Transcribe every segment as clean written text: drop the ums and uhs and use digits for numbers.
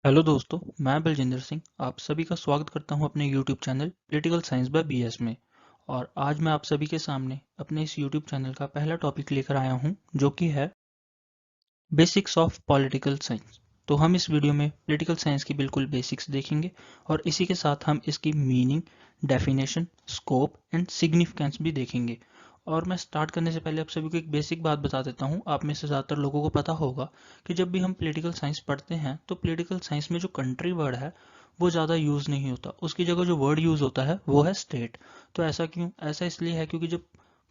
Hello दोस्तों, मैं बलजिंदर सिंह आप सभी का स्वागत करता हूं अपने YouTube channel political science by BS में। और आज मैं आप सभी के सामने अपने इस यूट्यूब चैनल का पहला टॉपिक लेकर आया हूं, जो कि है बेसिक्स ऑफ पॉलिटिकल साइंस। तो हम इस वीडियो में पॉलिटिकल साइंस की बिल्कुल बेसिक्स देखेंगे और इसी के साथ हम इसकी meaning, definition, scope and significance भी देखेंगे। और मैं स्टार्ट करने से पहले आप सभी को एक बेसिक बात बता देता हूँ। आप में से ज़्यादातर लोगों को पता होगा कि जब भी हम पॉलिटिकल साइंस पढ़ते हैं तो पॉलिटिकल साइंस में जो कंट्री वर्ड है वो ज़्यादा यूज़ नहीं होता। उसकी जगह जो वर्ड यूज़ होता है वो है स्टेट। तो ऐसा क्यों? ऐसा इसलिए है क्योंकि जब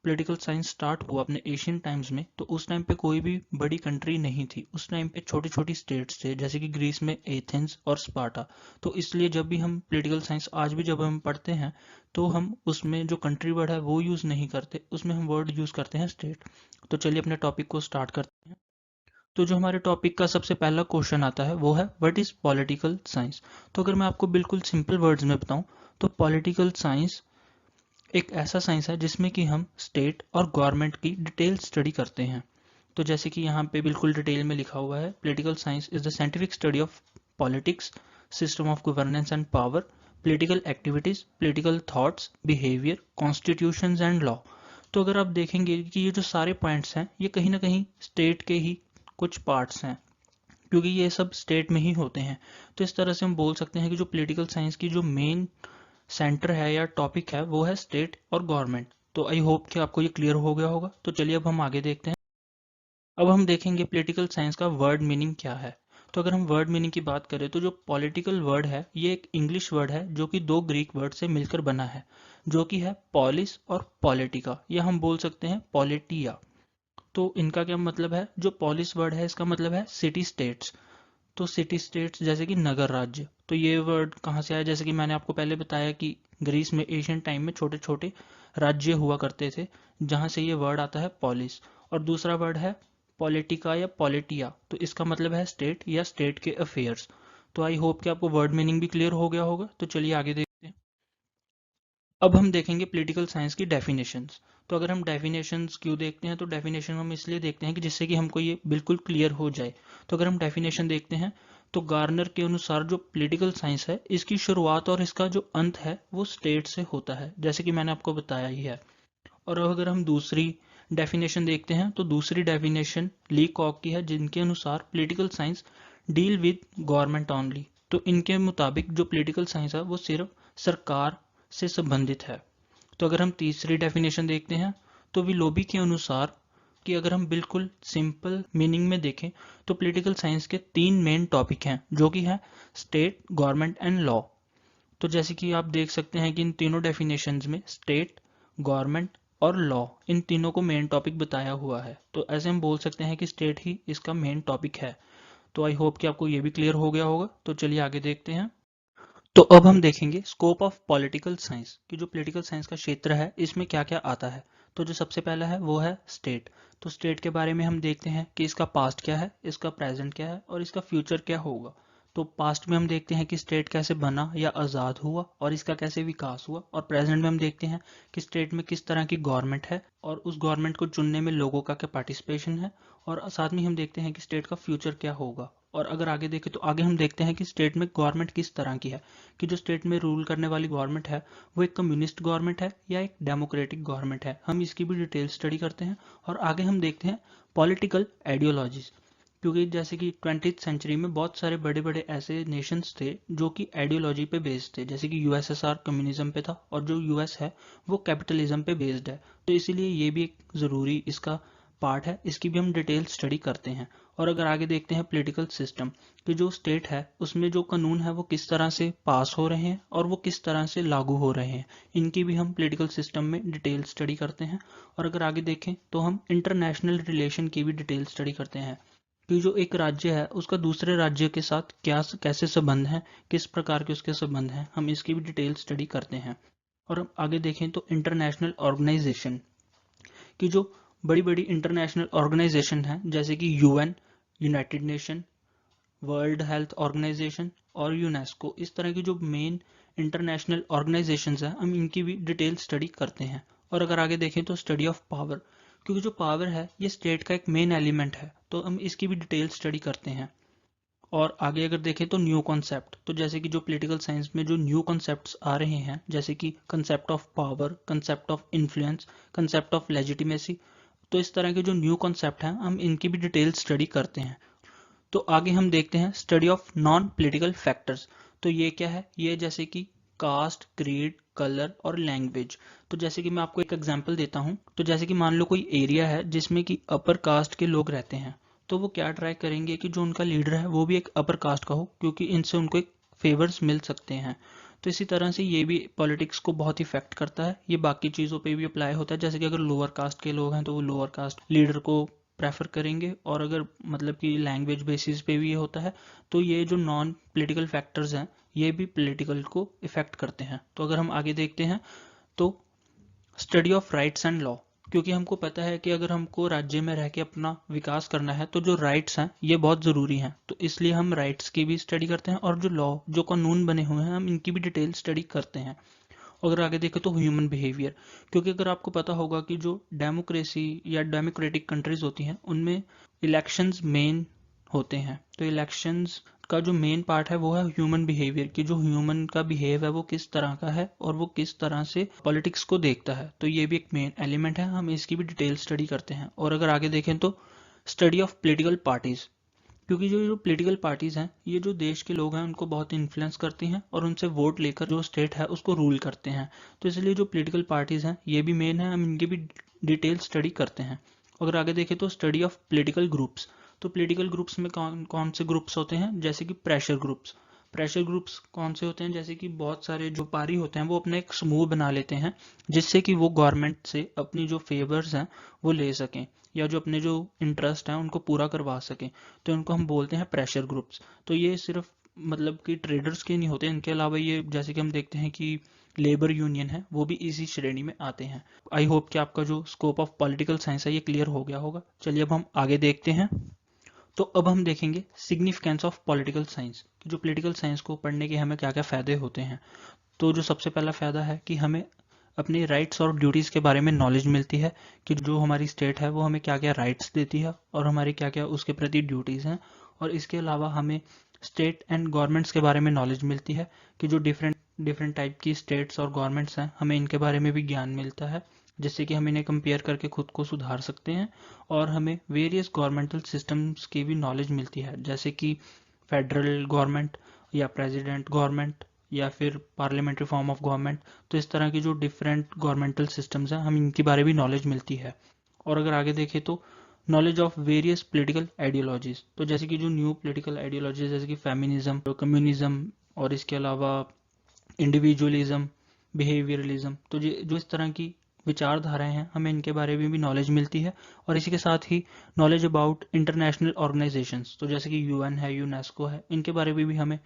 पॉलिटिकल साइंस स्टार्ट हुआ अपने एशियन टाइम्स में, तो उस टाइम पे कोई भी बड़ी कंट्री नहीं थी। उस टाइम पे छोटी छोटी स्टेट्स थे, जैसे कि ग्रीस में एथेंस और स्पार्टा। तो इसलिए जब भी हम पॉलिटिकल साइंस आज भी जब हम पढ़ते हैं तो हम उसमें जो कंट्री वर्ड है वो यूज़ नहीं करते, उसमें हम वर्ड यूज़ करते हैं स्टेट। तो चलिए अपने टॉपिक को स्टार्ट करते हैं। तो जो हमारे टॉपिक का सबसे पहला क्वेश्चन आता है वो है व्हाट इज पॉलिटिकल साइंस। तो अगर मैं आपको बिल्कुल सिंपल वर्ड्स में बताऊं तो पॉलिटिकल साइंस एक ऐसा साइंस है जिसमें कि हम स्टेट और गवर्नमेंट की डिटेल स्टडी करते हैं। तो जैसे कि यहाँ पे बिल्कुल डिटेल में लिखा हुआ है, political science is the scientific study of politics, system of governance and power, political activities, political thoughts, behaviour, constitutions and law. तो अगर आप देखेंगे कि ये जो सारे पॉइंट्स हैं ये कहीं ना कहीं स्टेट के ही कुछ पार्ट्स हैं, क्योंकि ये सब स्टेट में ही होते हैं। तो इस तरह से हम बोल सकते हैं कि जो पॉलिटिकल साइंस की जो मेन सेंटर है या टॉपिक है वो है स्टेट और गवर्नमेंट। तो आई होप कि आपको ये क्लियर हो गया होगा। तो चलिए अब हम आगे देखते हैं। अब हम देखेंगे पॉलिटिकल साइंस का वर्ड मीनिंग क्या है। तो अगर हम वर्ड मीनिंग की बात करें तो जो पॉलिटिकल वर्ड है ये एक इंग्लिश वर्ड है जो कि दो ग्रीक वर्ड से मिलकर बना है, जो कि है पॉलिस और पॉलिटिका, या हम बोल सकते हैं पॉलिटिया। तो इनका क्या मतलब है? जो पॉलिस वर्ड है इसका मतलब है सिटी स्टेट्स। तो सिटी स्टेट्स जैसे कि नगर राज्य। तो ये वर्ड कहाँ से आया? जैसे कि मैंने आपको पहले बताया कि ग्रीस में एशियन टाइम में छोटे छोटे राज्य हुआ करते थे, जहाँ से ये वर्ड आता है पॉलिस। और दूसरा वर्ड है पॉलिटिका या पॉलिटिया, तो इसका मतलब है स्टेट या स्टेट के अफेयर्स। तो आई होप कि आपको वर्ड मीनिंग भी क्लियर हो गया होगा। तो चलिए आगे देखते हैं। अब हम देखेंगे पॉलिटिकल साइंस की डेफिनेशंस। तो अगर हम डेफिनेशंस क्यों देखते हैं, तो डेफिनेशन हम इसलिए देखते हैं कि जिससे कि हमको ये बिल्कुल क्लियर हो जाए। तो अगर हम डेफिनेशन देखते हैं तो गार्नर के अनुसार जो पॉलिटिकल साइंस है इसकी शुरुआत और इसका जो अंत है वो स्टेट से होता है, जैसे कि मैंने आपको बताया ही है। और अब अगर हम दूसरी डेफिनेशन देखते हैं तो दूसरी डेफिनेशन ली कॉक की है, जिनके अनुसार political science deal with government only. तो इनके मुताबिक जो पॉलिटिकल साइंस है वो सिर्फ सरकार से संबंधित है। तो अगर हम तीसरी डेफिनेशन देखते हैं तो विलोबी के अनुसार, कि अगर हम बिल्कुल सिंपल मीनिंग में देखें तो पॉलिटिकल साइंस के तीन मेन टॉपिक हैं, जो कि है स्टेट, गवर्नमेंट एंड लॉ। तो जैसे कि आप देख सकते हैं कि इन तीनों डेफिनेशंस में स्टेट, गवर्नमेंट और लॉ, इन तीनों को मेन टॉपिक बताया हुआ है। तो ऐसे हम बोल सकते हैं कि स्टेट ही इसका मेन टॉपिक है। तो आई होप कि आपको ये भी क्लियर हो गया होगा। तो चलिए आगे देखते हैं। तो अब हम देखेंगे स्कोप ऑफ पॉलिटिकल साइंस, कि जो पॉलिटिकल साइंस का क्षेत्र है इसमें क्या क्या आता है। तो जो सबसे पहला है वो है स्टेट। तो स्टेट के बारे में हम देखते हैं कि इसका पास्ट क्या है, इसका प्रेजेंट क्या है और इसका फ्यूचर क्या होगा। तो पास्ट में हम देखते हैं कि स्टेट कैसे बना या आज़ाद हुआ और इसका कैसे विकास हुआ। और प्रेजेंट में हम देखते हैं कि स्टेट में किस तरह की गवर्नमेंट है और उस गवर्नमेंट को चुनने में लोगों का क्या पार्टिसिपेशन है। और साथ में हम देखते हैं कि स्टेट का फ्यूचर क्या होगा। और अगर आगे देखें तो आगे हम देखते हैं कि स्टेट में गवर्नमेंट किस तरह की है, कि जो स्टेट में रूल करने वाली गवर्नमेंट है वो एक कम्युनिस्ट गवर्नमेंट है या एक डेमोक्रेटिक गवर्नमेंट है। हम इसकी भी डिटेल स्टडी करते हैं। और आगे हम देखते हैं पॉलिटिकल आइडियोलॉजीज, क्योंकि जैसे कि 20th सेंचुरी में बहुत सारे बड़े बड़े ऐसे नेशंस थे जो कि आइडियोलॉजी पे बेस्ड थे, जैसे कि यूएसएसआर कम्युनिज्म पे था और जो यूएस है वो कैपिटलिज्म पे बेस्ड है। तो इसीलिए ये भी एक ज़रूरी इसका पार्ट है, इसकी भी हम डिटेल स्टडी करते हैं। और अगर आगे देखते हैं पॉलिटिकल सिस्टम, कि जो स्टेट है उसमें जो कानून है वो किस तरह से पास हो रहे हैं और वो किस तरह से लागू हो रहे हैं, इनकी भी हम पॉलिटिकल सिस्टम में डिटेल स्टडी करते हैं। और अगर आगे देखें तो हम इंटरनेशनल रिलेशन की भी डिटेल स्टडी करते हैं, कि जो एक राज्य है उसका दूसरे राज्य के साथ क्या कैसे संबंध है, किस प्रकार के उसके संबंध हैं, हम इसकी भी डिटेल स्टडी करते हैं। और हम आगे देखें तो इंटरनेशनल ऑर्गेनाइजेशन, कि जो बड़ी बड़ी इंटरनेशनल ऑर्गेनाइजेशन है जैसे कि UN, united nation, world health organisation और यूनेस्को, इस तरह की जो मेन इंटरनेशनल ऑर्गेनाइजेशंस हैं हम इनकी भी डिटेल स्टडी करते हैं। और अगर आगे देखें तो स्टडी ऑफ पावर, क्योंकि जो पावर है ये स्टेट का एक मेन एलिमेंट है, तो हम इसकी भी डिटेल स्टडी करते हैं। और आगे अगर देखें तो न्यू कॉन्सेप्ट, तो जैसे कि जो पॉलिटिकल साइंस में जो न्यू कॉन्सेप्ट्स आ रहे हैं, जैसे कि concept of power, concept of influence, concept of legitimacy, तो इस तरह के जो न्यू कॉन्सेप्ट हैं हम इनकी भी डिटेल स्टडी करते हैं। तो आगे हम देखते हैं study of non political factors. तो ये क्या है, ये जैसे कि कास्ट, क्रीड, कलर और लैंग्वेज। तो जैसे कि मैं आपको एक एग्जांपल देता हूँ, तो जैसे कि मान लो कोई एरिया है जिसमें कि अपर कास्ट के लोग रहते हैं, तो वो क्या ट्राई करेंगे कि जो उनका लीडर है वो भी एक अपर कास्ट का हो, क्योंकि इनसे उनको एक फेवर्स मिल सकते हैं। तो इसी तरह से ये भी पॉलिटिक्स को बहुत इफेक्ट करता है। ये बाकी चीज़ों पे भी अप्लाई होता है, जैसे कि अगर लोअर कास्ट के लोग हैं तो वो लोअर कास्ट लीडर को प्रेफर करेंगे, और अगर मतलब कि लैंग्वेज बेसिस पे भी ये होता है। तो ये जो नॉन पॉलिटिकल फैक्टर्स हैं ये भी पॉलिटिकल को इफेक्ट करते हैं। तो अगर हम आगे देखते हैं तो study of rights and law, क्योंकि हमको पता है कि अगर हमको राज्य में रह के अपना विकास करना है तो जो राइट्स हैं ये बहुत ज़रूरी हैं, तो इसलिए हम राइट्स की भी स्टडी करते हैं, और जो लॉ, जो कानून बने हुए हैं, हम इनकी भी डिटेल स्टडी करते हैं। अगर आगे देखें तो ह्यूमन बिहेवियर, क्योंकि अगर आपको पता होगा कि जो डेमोक्रेसी या डेमोक्रेटिक कंट्रीज होती हैं उनमें इलेक्शंस मेन होते हैं। तो इलेक्शंस का जो मेन पार्ट है वो है ह्यूमन बिहेवियर, कि जो ह्यूमन का बिहेव है वो किस तरह का है और वो किस तरह से पॉलिटिक्स को देखता है। तो ये भी एक मेन एलिमेंट है, हम इसकी भी डिटेल स्टडी करते हैं। और अगर आगे देखें तो स्टडी ऑफ पॉलिटिकल पार्टीज, क्योंकि जो जो पॉलिटिकल पार्टीज हैं ये जो देश के लोग हैं उनको बहुत इन्फ्लुएंस करती हैं और उनसे वोट लेकर जो स्टेट है उसको रूल करते हैं। तो इसलिए जो पॉलिटिकल पार्टीज हैं ये भी मेन है, हम इनकी भी डिटेल स्टडी करते हैं। अगर आगे देखें तो स्टडी ऑफ पॉलिटिकल ग्रुप्स, तो पॉलिटिकल ग्रुप्स में कौन कौन से ग्रुप्स होते हैं, जैसे कि प्रेशर ग्रुप्स। प्रेशर ग्रुप्स कौन से होते हैं, जैसे कि बहुत सारे जो पारी होते हैं वो अपना एक समूह बना लेते हैं जिससे कि वो गवर्नमेंट से अपनी जो फेवर्स हैं वो ले सकें, या जो अपने जो इंटरेस्ट हैं उनको पूरा करवा सकें। तो इनको हम बोलते हैं प्रेशर ग्रुप्स। तो ये सिर्फ मतलब कि ट्रेडर्स के नहीं होते, इनके अलावा ये जैसे कि हम देखते हैं कि लेबर यूनियन है वो भी इसी श्रेणी में आते हैं। आई होप कि आपका जो स्कोप ऑफ पॉलिटिकल साइंस है ये क्लियर हो गया होगा। चलिए अब हम आगे देखते हैं। तो अब हम देखेंगे सिग्निफिकेंस ऑफ पॉलिटिकल साइंस, कि जो पॉलिटिकल साइंस को पढ़ने के हमें क्या क्या फ़ायदे होते हैं। तो जो सबसे पहला फ़ायदा है कि हमें अपनी राइट्स और ड्यूटीज़ के बारे में नॉलेज मिलती है, कि जो हमारी स्टेट है वो हमें क्या क्या राइट्स देती है और हमारी क्या क्या उसके प्रति ड्यूटीज़ हैं। और इसके अलावा हमें स्टेट एंड गवर्नमेंट्स के बारे में नॉलेज मिलती है, कि जो डिफरेंट डिफरेंट टाइप की स्टेट्स और गवर्नमेंट्स हैं हमें इनके बारे में भी ज्ञान मिलता है, जिससे कि हम इन्हें कंपेयर करके खुद को सुधार सकते हैं। और हमें वेरियस गवर्नमेंटल सिस्टम्स की भी नॉलेज मिलती है, जैसे कि फेडरल गवर्नमेंट या प्रेसिडेंट गवर्नमेंट या फिर पार्लियामेंट्री फॉर्म ऑफ गवर्नमेंट। तो इस तरह की जो डिफरेंट गवर्नमेंटल सिस्टम्स हैं हम इनके बारे में नॉलेज मिलती है। और अगर आगे देखें तो knowledge of various political ideologies, तो जैसे कि जो न्यू पॉलिटिकल आइडियोलॉजीज जैसे कि फेमिनिज्म, कम्युनिज्म, और इसके अलावा इंडिविजुअलिज्म, बिहेवियरलिज्म, तो जो इस तरह की विचारधाराएं हैं हमें इनके बारे में भी नॉलेज मिलती है। और इसी के साथ ही नॉलेज अबाउट इंटरनेशनल ऑर्गेनाइजेशंस, तो जैसे कि यूएन है, यूनेस्को है, इनके बारे में भी हमें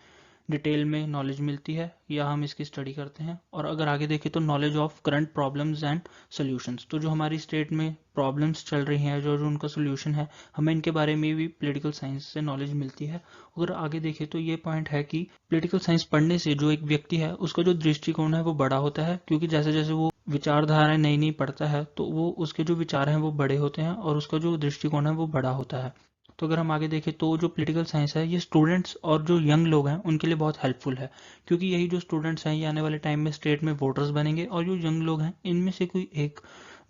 डिटेल में नॉलेज मिलती है या हम इसकी स्टडी करते हैं। और अगर आगे देखें तो knowledge of current problems and solutions, तो जो हमारी स्टेट में प्रॉब्लम्स चल रही हैं, जो जो उनका सोल्यूशन है, हमें इनके बारे में भी पॉलिटिकल साइंस से नॉलेज मिलती है। अगर आगे देखें तो ये पॉइंट है कि पॉलिटिकल साइंस पढ़ने से जो एक व्यक्ति है उसका जो दृष्टिकोण है वो बड़ा होता है, क्योंकि जैसे जैसे वो विचारधाराएं नई नई पढ़ता है तो वो उसके जो विचार हैं वो बड़े होते हैं और उसका जो दृष्टिकोण है वो बड़ा होता है। तो अगर हम आगे देखें तो जो पॉलिटिकल साइंस है ये स्टूडेंट्स और जो यंग लोग हैं उनके लिए बहुत हेल्पफुल है, क्योंकि यही जो स्टूडेंट्स हैं ये आने वाले टाइम में स्टेट में वोटर्स बनेंगे, और जो यंग लोग हैं इनमें से कोई एक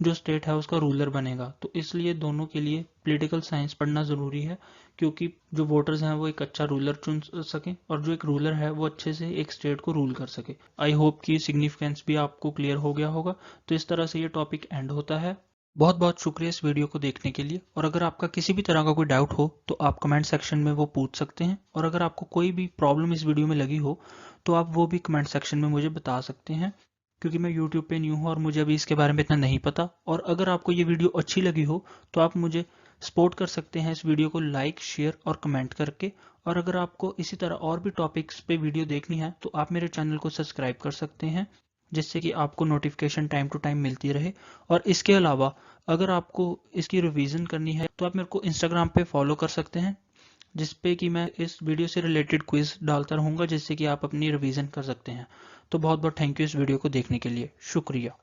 जो स्टेट है उसका रूलर बनेगा। तो इसलिए दोनों के लिए पॉलिटिकल साइंस पढ़ना ज़रूरी है, क्योंकि जो वोटर्स हैं वो एक अच्छा रूलर चुन सकें और जो एक रूलर है वो अच्छे से एक स्टेट को रूल कर सके। आई होप कि सिग्निफिकेंस भी आपको क्लियर हो गया होगा। तो इस तरह से ये टॉपिक एंड होता है। बहुत बहुत शुक्रिया इस वीडियो को देखने के लिए, और अगर आपका किसी भी तरह का कोई डाउट हो तो आप कमेंट सेक्शन में वो पूछ सकते हैं, और अगर आपको कोई भी प्रॉब्लम इस वीडियो में लगी हो तो आप वो भी कमेंट सेक्शन में मुझे बता सकते हैं, क्योंकि मैं यूट्यूब पे न्यू हूँ और मुझे अभी इसके बारे में इतना नहीं पता। और अगर आपको ये वीडियो अच्छी लगी हो तो आप मुझे सपोर्ट कर सकते हैं इस वीडियो को लाइक, शेयर और कमेंट करके। और अगर आपको इसी तरह और भी टॉपिक्स पे वीडियो देखनी है तो आप मेरे चैनल को सब्सक्राइब कर सकते हैं, जिससे कि आपको नोटिफिकेशन टाइम टू टाइम मिलती रहे। और इसके अलावा अगर आपको इसकी रिवीजन करनी है तो आप मेरे को इंस्टाग्राम पे फॉलो कर सकते हैं, जिस पे कि मैं इस वीडियो से रिलेटेड क्विज डालता रहूँगा, जिससे कि आप अपनी रिवीजन कर सकते हैं। तो बहुत बहुत थैंक यू इस वीडियो को देखने के लिए। शुक्रिया।